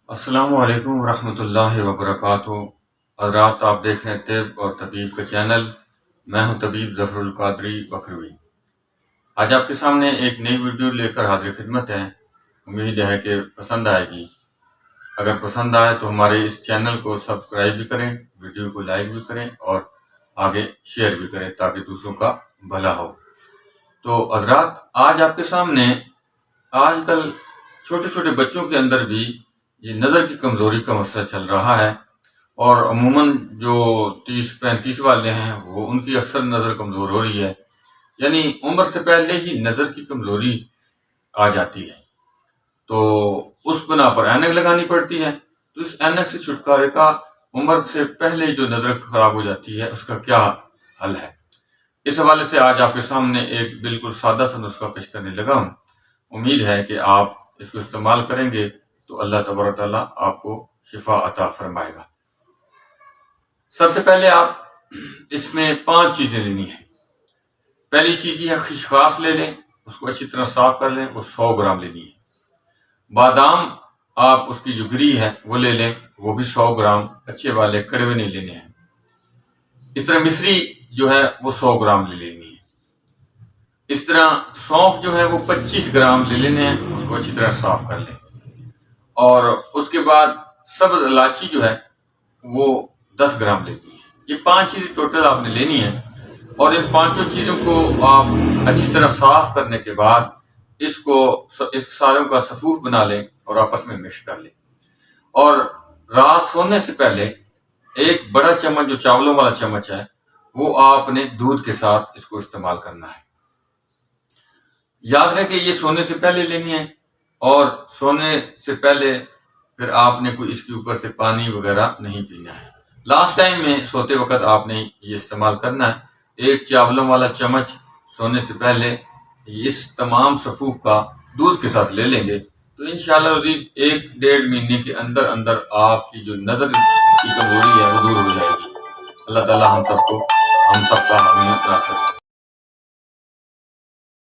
السلام علیکم ورحمۃ اللہ وبرکاتہ۔ حضرات، آپ دیکھ رہے ہیں طب اور طبیب کا چینل۔ میں ہوں طبیب ظفر القادری بکھروی۔ آج آپ کے سامنے ایک نئی ویڈیو لے کر حاضر خدمت ہے۔ امید ہے کہ پسند آئے گی۔ اگر پسند آئے تو ہمارے اس چینل کو سبسکرائب بھی کریں، ویڈیو کو لائک بھی کریں اور آگے شیئر بھی کریں تاکہ دوسروں کا بھلا ہو۔ تو حضرات، آج آپ کے سامنے آج کل چھوٹے چھوٹے بچوں کے اندر بھی یہ نظر کی کمزوری کا مسئلہ چل رہا ہے، اور عموماً جو 30-35 والے ہیں وہ ان کی اکثر نظر کمزور ہو رہی ہے، یعنی عمر سے پہلے ہی نظر کی کمزوری آ جاتی ہے، تو اس بنا پر اینک لگانی پڑتی ہے۔ تو اس اینک سے چھٹکارے کا، عمر سے پہلے جو نظر خراب ہو جاتی ہے، اس کا کیا حل ہے؟ اس حوالے سے آج آپ کے سامنے ایک بالکل سادہ سا نسخہ پیش کرنے لگا ہوں۔ امید ہے کہ آپ اس کو استعمال کریں گے تو اللہ تبارک تعالیٰ آپ کو شفا عطا فرمائے گا۔ سب سے پہلے آپ اس میں 5 چیزیں لینی ہیں۔ پہلی چیز یہ ہے، خشخاش لے لیں، اس کو اچھی طرح صاف کر لیں، وہ 100 گرام لینی ہے۔ بادام، آپ اس کی جو گری ہے وہ لے لیں، وہ بھی 100 گرام، اچھے والے کڑوے نہیں لینے ہیں۔ اس طرح مصری جو ہے وہ 100 گرام لے لینی ہے۔ اس طرح سونف جو ہے وہ 25 گرام لے لینے ہیں، اس کو اچھی طرح صاف کر لیں۔ اور اس کے بعد سبز الائچی جو ہے وہ 10 گرام لینی ہے۔ یہ 5 چیزیں ٹوٹل آپ نے لینی ہے، اور ان 5 چیزوں کو آپ اچھی طرح صاف کرنے کے بعد اس ساروں کا صفوف بنا لیں اور آپس میں مکس کر لیں۔ اور رات سونے سے پہلے ایک بڑا چمچ جو چاولوں والا چمچ ہے وہ آپ نے دودھ کے ساتھ اس کو استعمال کرنا ہے۔ یاد رکھیں یہ سونے سے پہلے لینی ہے، اور سونے سے پہلے پھر آپ نے کوئی اس کے اوپر سے پانی وغیرہ نہیں پینا ہے۔ لاسٹ ٹائم میں سوتے وقت آپ نے یہ استعمال کرنا ہے۔ ایک چاولوں والا چمچ سونے سے پہلے اس تمام صفوف کا دودھ کے ساتھ لے لیں گے تو انشاءاللہ عزیز 1-1.5 مہینے کے اندر اندر آپ کی جو نظر کی کمزوری ہے وہ دور ہو جائے گی۔ اللہ تعالی ہم سب کا حامی ناصر۔